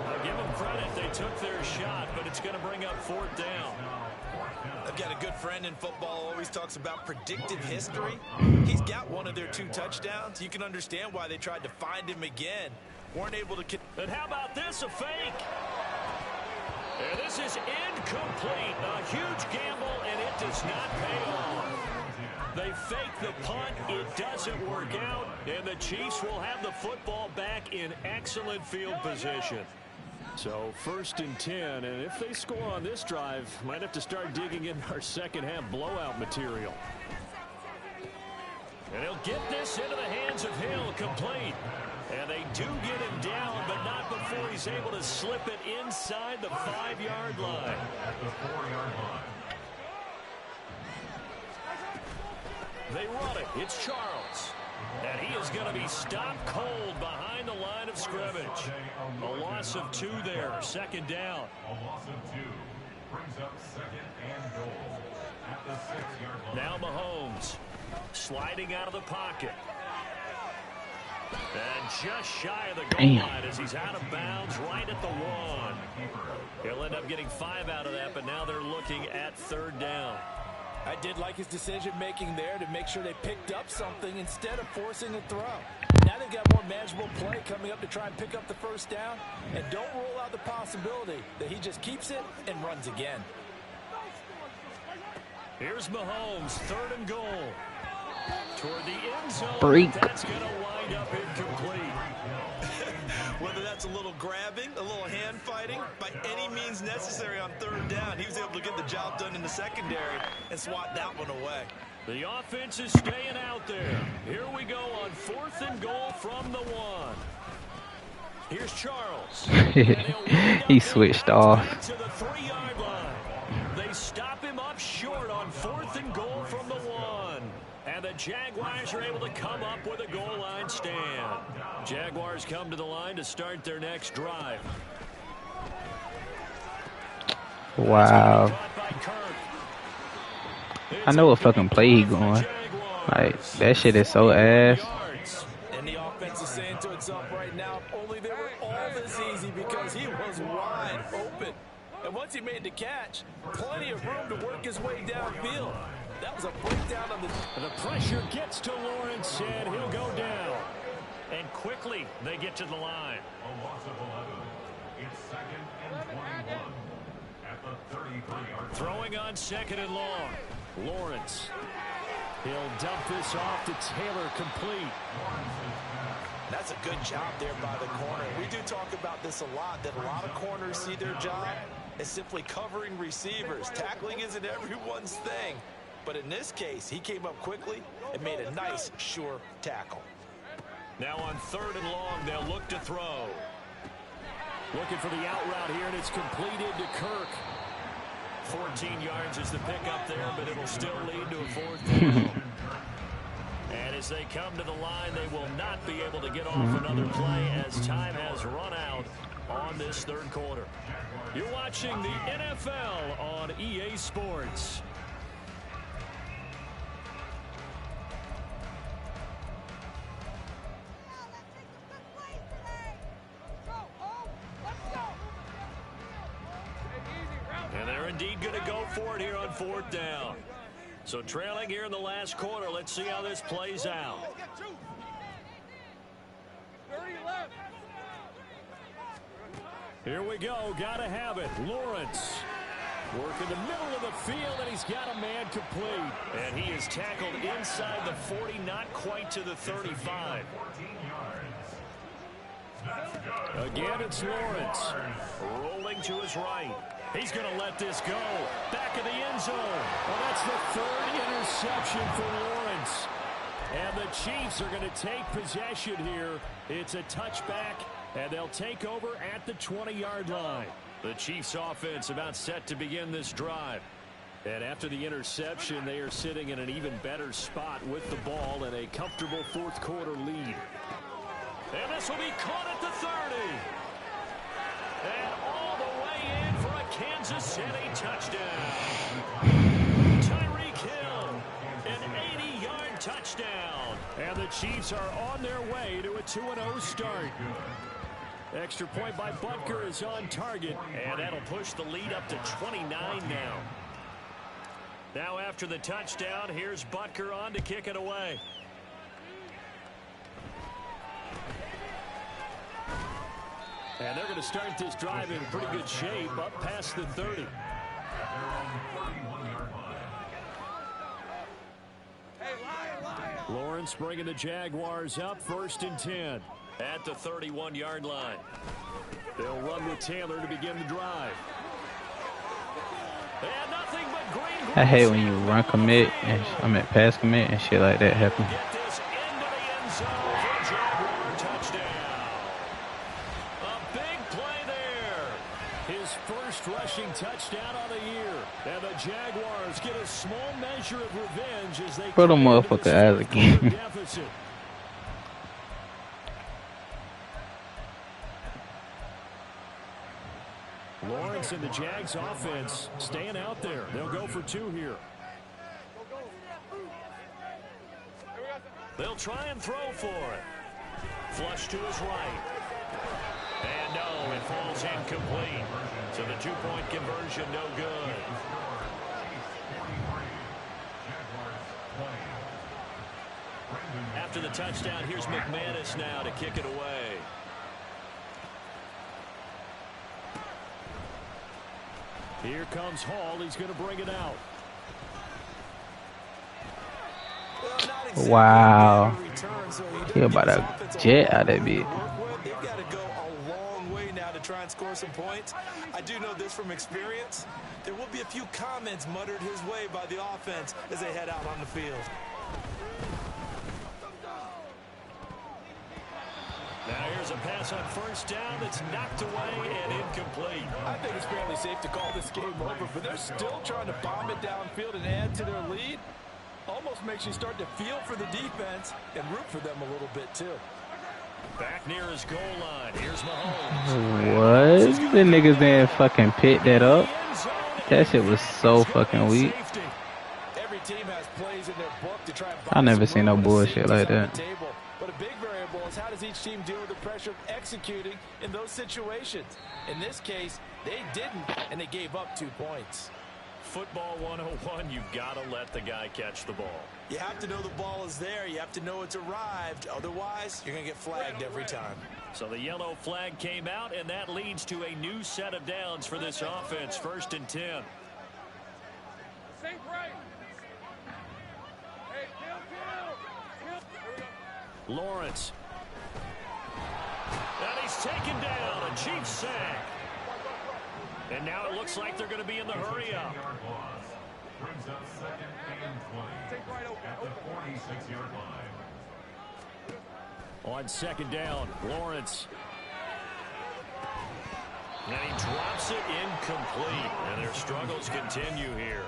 I'll give them credit. They took their shot, but it's going to bring up fourth down. I've got a good friend in football, always talks about predictive history. He's got one of their 2 touchdowns. You can understand why they tried to find him again. Weren't able to... And how about this, a fake? And this is incomplete. A huge gamble, and it does not pay off. They fake the punt. It doesn't work out, and the Chiefs will have the football back in excellent field position. So 1st and 10, and if they score on this drive, might have to start digging in our second half blowout material. And he'll get this into the hands of Hill, complete. And they do get him down, but not before he's able to slip it inside the 5-yard line. At the 4-yard line. They run it. It's Charles. And he is going to be stopped cold behind the line of scrimmage. A loss of 2 there. Second down. A loss of 2 brings up 2nd and goal at the 6-yard line. Now Mahomes sliding out of the pocket. And just shy of the goal line as he's out of bounds right at the 1. He'll end up getting 5 out of that, but now they're looking at third down. I did like his decision-making there to make sure they picked up something instead of forcing a throw. Now they've got more manageable play coming up to try and pick up the first down, and don't rule out the possibility that he just keeps it and runs again. Here's Mahomes, 3rd and goal. Toward the end zone, Break. That's going to wind up incomplete. Whether that's a little grabbing, a little hand fighting, by any means necessary on third down, he was able to get the job done in the secondary and swat that one away. The offense is staying out there. Here we go on 4th and goal from the 1. Here's Charles. He switched off. To the 3-yard line. They stop him up short on 4th and goal from the 1. And the Jaguars are able to come up with a goal line stand. Jaguars come to the line to start their next drive. Wow. I know what fucking play he going. Like, that shit is so ass. And the offense is saying to itself right now, if only they were all this easy, because he was wide open. And once he made the catch, plenty of room to work his way downfield. That was a breakdown on the pressure gets to Lawrence, and he'll go down. And quickly, they get to the line. A loss of 11. It's 2nd and 21 at the 33-yard line. Throwing on 2nd and long. Lawrence. He'll dump this off to Taylor, complete. That's a good job there by the corner. We do talk about this a lot, that a lot of corners see their job as simply covering receivers. Tackling isn't everyone's thing. But in this case, he came up quickly and made a nice, sure tackle. Now on 3rd and long, they'll look to throw. Looking for the out route here, and it's completed to Kirk. 14 yards is the pickup there, but it'll still lead to a 4th down. And as they come to the line, they will not be able to get off another play as time has run out on this 3rd quarter. You're watching the NFL on EA Sports. And they're indeed going to go for it here on 4th down. So trailing here in the last quarter, let's see how this plays out. Here we go, gotta have it. Lawrence work in the middle of the field, and he's got a man complete. And he is tackled inside the 40, not quite to the 35. Again, it's Lawrence rolling to his right. He's going to let this go. Back of the end zone. Well, that's the 3rd interception for Lawrence. And the Chiefs are going to take possession here. It's a touchback, and they'll take over at the 20-yard line. The Chiefs offense about set to begin this drive. And after the interception, they are sitting in an even better spot with the ball and a comfortable 4th quarter lead. And this will be caught at the 30. And all the way in for a Kansas City touchdown. Tyreek Hill, an 80-yard touchdown. And the Chiefs are on their way to a 2-0 start. Extra point by Butker is on target, and that'll push the lead up to 29 now. Now after the touchdown, here's Butker on to kick it away. And they're going to start this drive in pretty good shape, up past the 30. Lawrence bringing the Jaguars up 1st and 10 at the 31-yard line. They'll run with Taylor to begin the drive. And nothing but green. I hate when you run commit and pass commit and shit like that happen. Get this into the end zone for Jaguar touchdown. A big play there. His first rushing touchdown of the year. And the Jaguars get a small measure of revenge as they Put a motherfucker out again. deficit. Lawrence and the Jags offense staying out there. They'll go for 2 here. They'll try and throw for it. Flush to his right. And no, it falls incomplete. So the 2-point conversion no good. After the touchdown, here's McManus now to kick it away. Here comes Hall. He's going to bring it out. Wow. He about to jet out of that bitch. They've got to go a long way now to try and score some points. I do know this from experience. There will be a few comments muttered his way by the offense as they head out on the field. Now here's a pass on 1st down that's knocked away and incomplete. I think it's fairly safe to call this game over, but they're still trying to bomb it downfield and add to their lead. Almost makes you start to feel for the defense and root for them a little bit too. Back near his goal line. Here's Mahomes. What? The niggas didn't fucking pick that up. End zone. That shit was so fucking weak. Every team has plays in their book to try and I buy never some seen no room and bullshit like safeties on the that. table. But a big variable is how does each team deal with the pressure of executing in those situations. In this case, they didn't, and they gave up 2 points. Football 101, you've got to let the guy catch the ball. You have to know the ball is there. You have to know it's arrived. Otherwise, you're going to get flagged every time. So the yellow flag came out, and that leads to a new set of downs for this offense. 1st and 10. Sink right. Hey, kill. Lawrence. And he's taken down. A Chiefs sack. And now it looks like they're going to be in the hurry up. Brings up 2nd and 20 at the 46-yard line. On 2nd down, Lawrence. And he drops it incomplete. And their struggles continue here.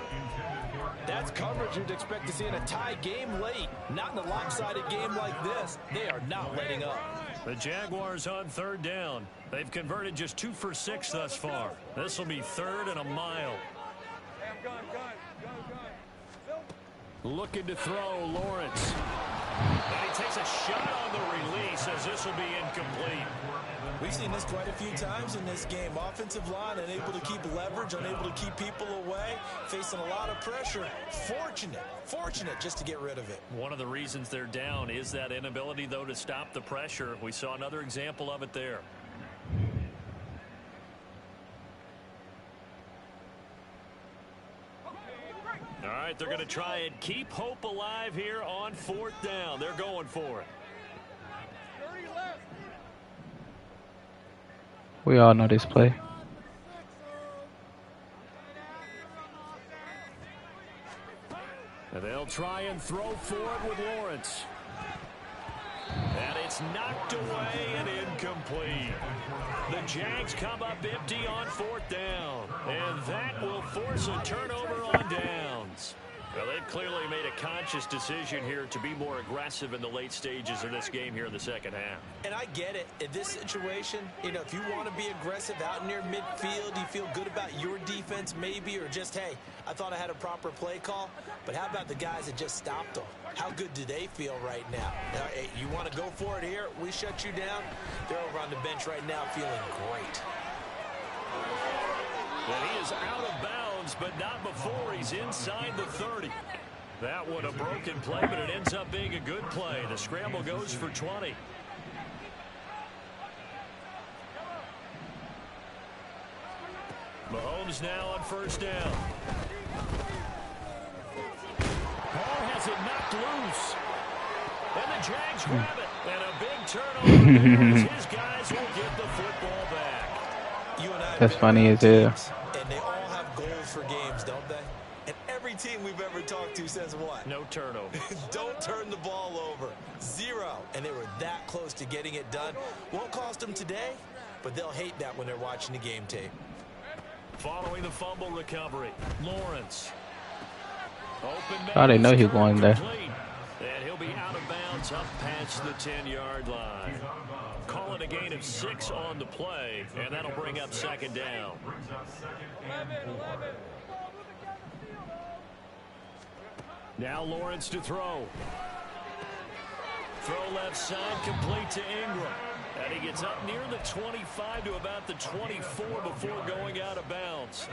That's coverage you'd expect to see in a tie game late. Not in a lopsided game like this. They are not letting up. The Jaguars on 3rd down. They've converted just 2 for 6 thus far. This will be 3rd and a mile. Hey, I'm gun. Looking to throw, Lawrence. And he takes a shot on the release as this will be incomplete. We've seen this quite a few times in this game. Offensive line unable to keep leverage, unable to keep people away, facing a lot of pressure. Fortunate just to get rid of it. One of the reasons they're down is that inability, though, to stop the pressure. We saw another example of it there. All right, they're going to try and keep hope alive here on 4th down. They're going for it. We all know this play. And they'll try and throw for it with Lawrence. And it's knocked away and incomplete. The Jags come up empty on 4th down. And that will force a turnover on downs. Well, they've clearly made a conscious decision here to be more aggressive in the late stages of this game here in the 2nd half. And I get it. In this situation, if you want to be aggressive out near midfield, you feel good about your defense maybe, or just, hey, I thought I had a proper play call. But how about the guys that just stopped them? How good do they feel right now? Hey, you want to go for it here? We shut you down. They're over on the bench right now feeling great. And he is out of bounds, but not before he's inside the 30. That one a broken play, but it ends up being a good play. The scramble goes for 20. Mahomes now on 1st down. Ball has it knocked loose. And the Jags grab it. And a big turnover there as his guys will get the football back. You and I That's funny as hell. And they all have goals for games, don't they? And every team we've ever talked to says what? No turnover. Don't turn the ball over. 0. And they were that close to getting it done. Won't cost them today, but they'll hate that when they're watching the game tape. Following the fumble recovery, Lawrence. Open man. I didn't know he was going there. And he'll be out of bounds up past the 10-yard line. Calling a gain of 6 on the play, and that'll bring up 2nd down. Now Lawrence to throw. Throw left side, complete to Ingram. And he gets up near the 25 to about the 24 before going out of bounds.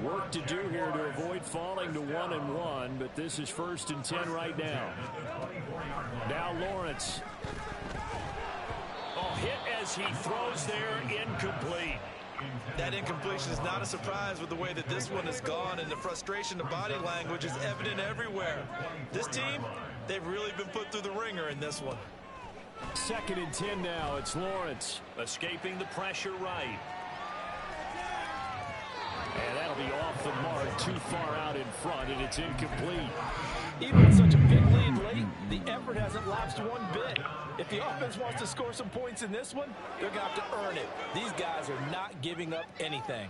Work to do here to avoid falling to 1-1, but this is 1st and 10 right now. Now Lawrence. Oh, hit as he throws there, incomplete. That incompletion is not a surprise with the way that this one has gone, and the frustration, the body language is evident everywhere. This team, they've really been put through the ringer in this one. 2nd and 10 now. It's Lawrence escaping the pressure right. And that'll be off the mark, too far out in front, and it's incomplete. Even with such a big lead late, the effort hasn't lapsed one bit. If the offense wants to score some points in this one, they're going to have to earn it. These guys are not giving up anything.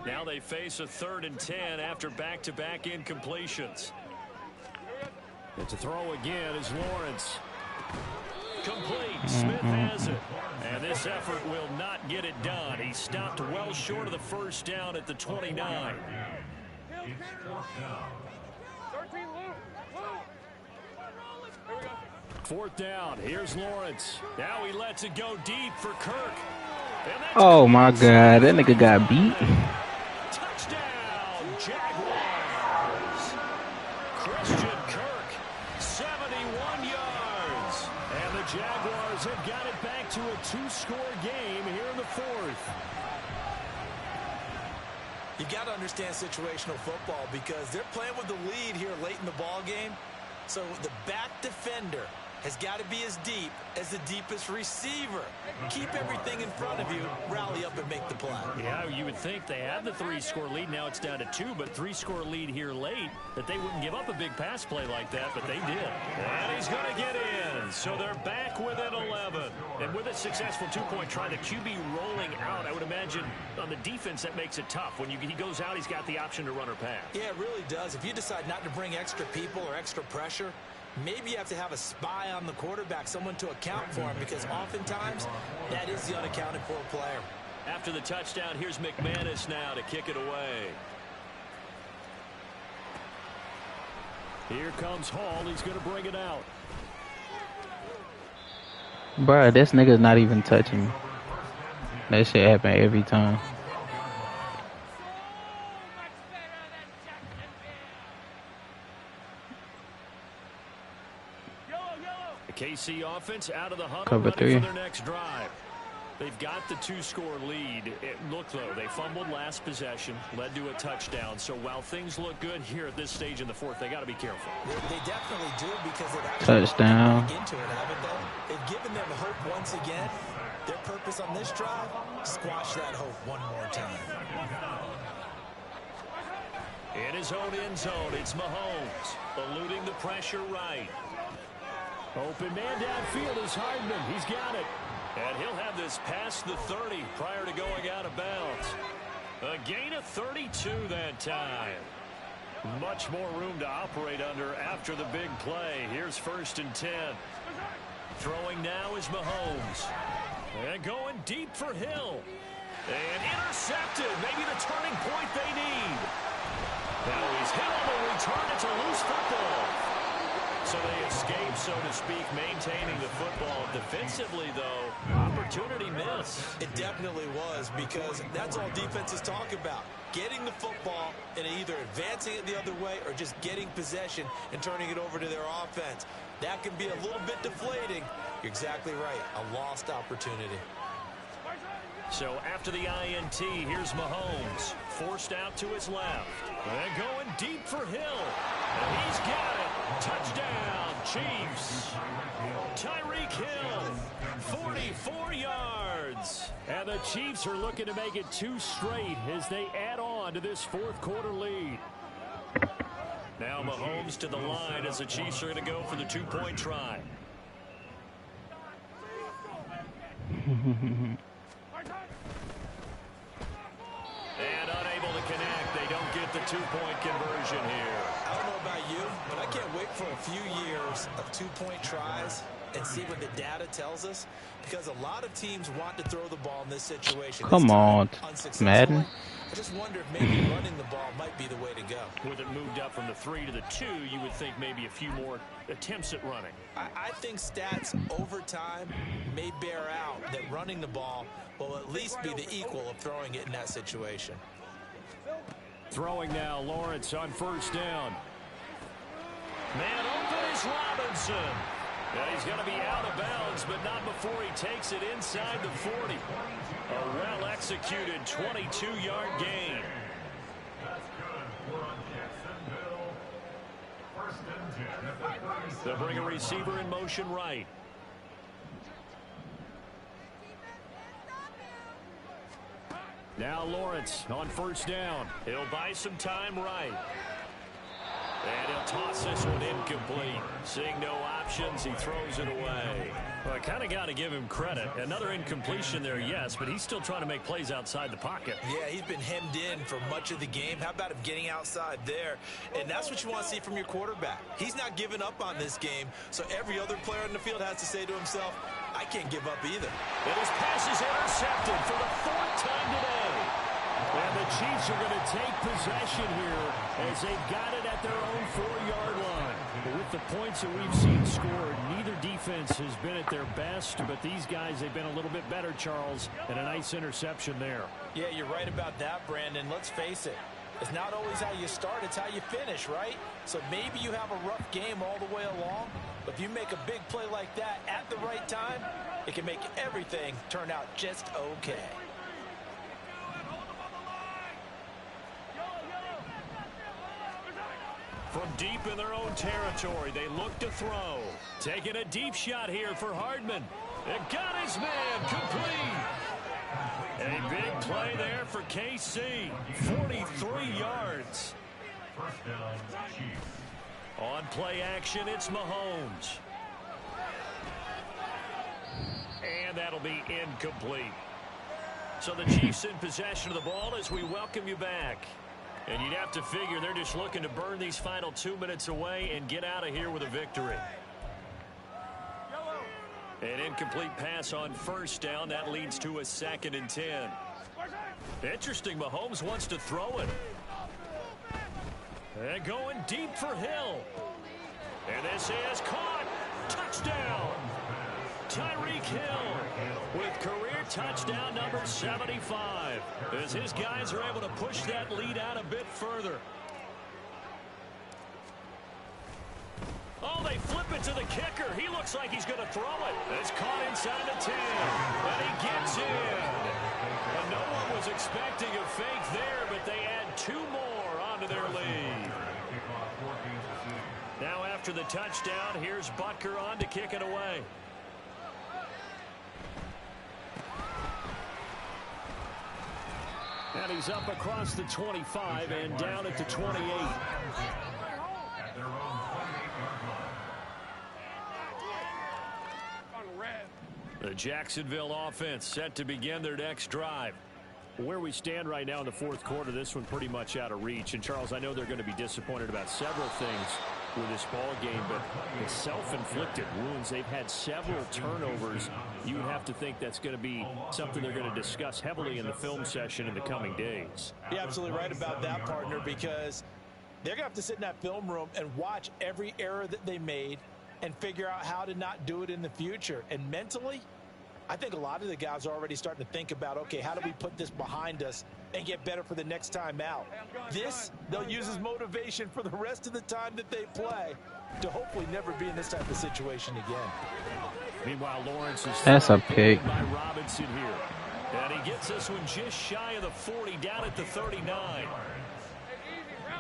Now they face a 3rd and 10 after back-to-back incompletions. And to throw again is Lawrence. Complete. Smith has it. And this effort will not get it done. He stopped well short of the first down at the 29. Fourth down. Here's Lawrence. Now he lets it go deep for Kirk. Oh my God, that nigga got beat. Touchdown, Jaguars. Christian Kirk, 71 yards. And the Jaguars have got it back to a two-score game here in the fourth. You've got to understand situational football because they're playing with the lead here late in the ball game. So the back defender has got to be as deep as the deepest receiver. Keep everything in front of you, rally up and make the play. Yeah, you would think they had the three-score lead. Now it's down to two, but three-score lead here late, that they wouldn't give up a big pass play like that, but they did. And he's going to get in. So they're back within 11. And with a successful two-point try, the QB rolling out, I would imagine on the defense that makes it tough. When he goes out, he's got the option to run or pass. Yeah, it really does. If you decide not to bring extra people or extra pressure, maybe you have to have a spy on the quarterback, someone to account for him, because oftentimes that is the unaccounted for player. After the touchdown, here's McManus now to kick it away. Here comes Hall. He's going to bring it out. Bruh, this nigga's not even touching me. That shit happen every time. KC offense out of the huddle, Cover ready three. for their next drive. They've got the two-score lead. Look, though, they fumbled last possession, led to a touchdown. So while things look good here at this stage in the fourth, they got to be careful. They definitely do, because they've actually Touchdown. back into it, haven't they? They've given them hope once again. Their purpose on this drive, squash that hope one more time. In his own end zone, it's Mahomes, eluding the pressure right. Open man downfield is Hardman. He's got it. And he'll have this past the 30 prior to going out of bounds. A gain of 32 that time. Much more room to operate under after the big play. Here's 1st and 10. Throwing now is Mahomes. And going deep for Hill. And intercepted. Maybe the turning point they need. Now he's hit on the return. It's a loose football. So they escape, so to speak, maintaining the football. Defensively, though, opportunity miss. It definitely was, because that's all defenses talk about. Getting the football and either advancing it the other way or just getting possession and turning it over to their offense. That can be a little bit deflating. You're exactly right. A lost opportunity. So after the INT, here's Mahomes. Forced out to his left. And going deep for Hill. And he's got it. Touchdown, Chiefs. Tyreek Hill, 44 yards. And the Chiefs are looking to make it 2 straight as they add on to this fourth quarter lead. Now Mahomes to the line as the Chiefs are going to go for the 2-point try. And unable to connect. They don't get the 2-point conversion here. I don't know about you, but I can't wait for a few years of 2-point tries and see what the data tells us, because a lot of teams want to throw the ball in this situation. Come on, Madden. I just wonder if maybe running the ball might be the way to go. With it moved up from the 3 to the 2, you would think maybe a few more attempts at running. I think stats over time may bear out that running the ball will at least be the equal of throwing it in that situation. Throwing now, Lawrence on 1st down. Man open is Robinson. Now he's going to be out of bounds, but not before he takes it inside the 40. A well-executed 22-yard gain. They'll bring a receiver in motion right. Now Lawrence on 1st down. He'll buy some time right. And he'll toss this one incomplete. Seeing no options, he throws it away. Well, I kind of got to give him credit. Another incompletion there, yes, but he's still trying to make plays outside the pocket. Yeah, he's been hemmed in for much of the game. How about him getting outside there? And that's what you want to see from your quarterback. He's not giving up on this game, so every other player in the field has to say to himself, I can't give up either. And his pass is intercepted for the 4th time today. And the Chiefs are going to take possession here as they've got it at their own 4-yard line. But with the points that we've seen scored, neither defense has been at their best. But these guys, they've been a little bit better, Charles, and a nice interception there. Yeah, you're right about that, Brandon. Let's face it. It's not always how you start, it's how you finish, right? So maybe you have a rough game all the way along, but if you make a big play like that at the right time, it can make everything turn out just okay. From deep in their own territory, they look to throw. Taking a deep shot here for Hardman. It got his man complete. A big play there for KC. 43 yards. First down, Chiefs. On play action, it's Mahomes. And that'll be incomplete. So the Chiefs in possession of the ball as we welcome you back. And you'd have to figure they're just looking to burn these final 2 minutes away and get out of here with a victory. An incomplete pass on first down. That leads to a 2nd and 10. Interesting. Mahomes wants to throw it. And going deep for Hill. And this is caught. Touchdown. Tyreek Hill with career touchdown number 75 as his guys are able to push that lead out a bit further. Oh, they flip it to the kicker. He looks like he's going to throw it. It's caught inside the 10, and he gets in. And no one was expecting a fake there, but they add 2 more onto their lead. Now after the touchdown, here's Butker on to kick it away. And he's up across the 25 and down at the 28. At their own 28-yard line. The Jacksonville offense set to begin their next drive. Where we stand right now in the 4th quarter, this one pretty much out of reach. And, Charles, I know they're going to be disappointed about several things with this ball game, but the self-inflicted wounds, they've had several turnovers. You would have to think that's going to be something they're going to discuss heavily in the film session in the coming days. You're absolutely right about that, partner, because they're going to have to sit in that film room and watch every error that they made and figure out how to not do it in the future. And mentally, I think a lot of the guys are already starting to think about, okay, how do we put this behind us and get better for the next time out? This, they'll use as motivation for the rest of the time that they play to hopefully never be in this type of situation again. Meanwhile, Lawrence is That's a pick. by Robinson here. And he gets this one just shy of the 40, down at the 39.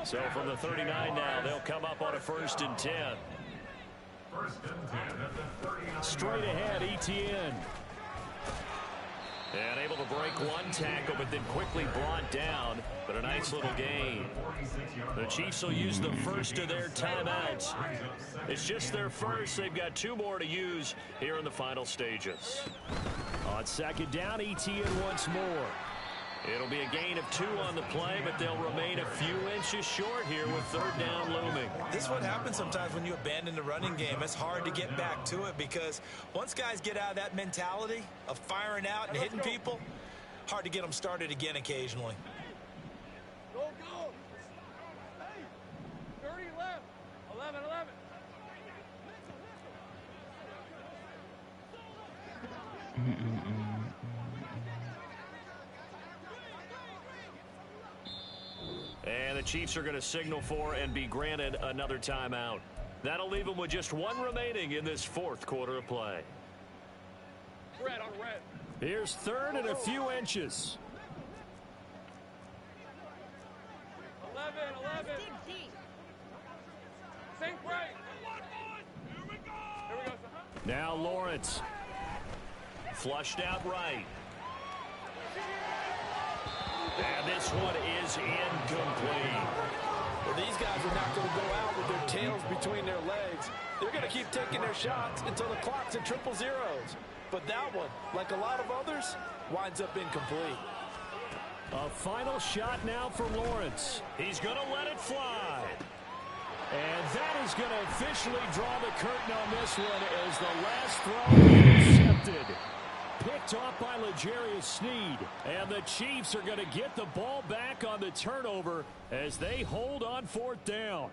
So from the 39 now, they'll come up on a 1st and 10. First and 10 at the 39. Straight ahead, Etienne. And able to break one tackle, but then quickly brought down. But a nice little gain. The Chiefs will use the first of their timeouts. It's just their first. They've got 2 more to use here in the final stages. On 2nd down, Etienne once more. It'll be a gain of 2 on the play, but they'll remain a few inches short here with 3rd down looming. This is what happens sometimes when you abandon the running game. It's hard to get back to it because once guys get out of that mentality of firing out and hitting people, hard to get them started again occasionally. Go, go. Hey, 30 left. 11, 11. And the Chiefs are going to signal for and be granted another timeout. That'll leave them with just 1 remaining in this 4th quarter of play. Red on red. Here's 3rd and a few inches. 11, 11. Think right. Here we go. Here we go, son. Now Lawrence. Flushed out right. And this one is incomplete. Well, these guys are not going to go out between their legs. They're going to keep taking their shots until the clock's at triple zeros. But that one, like a lot of others, winds up incomplete. A final shot now for Lawrence. He's going to let it fly. And that is going to officially draw the curtain on this one as the last throw intercepted. Picked off by L'Jarius Sneed. And the Chiefs are going to get the ball back on the turnover as they hold on fourth down.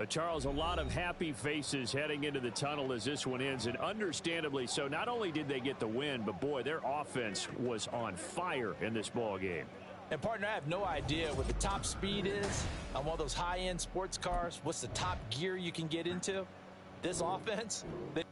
Charles, a lot of happy faces heading into the tunnel as this one ends, and understandably so. Not only did they get the win, but boy, their offense was on fire in this ball game. And partner, I have no idea what the top speed is on one of those high-end sports cars. What's the top gear you can get into? This offense, they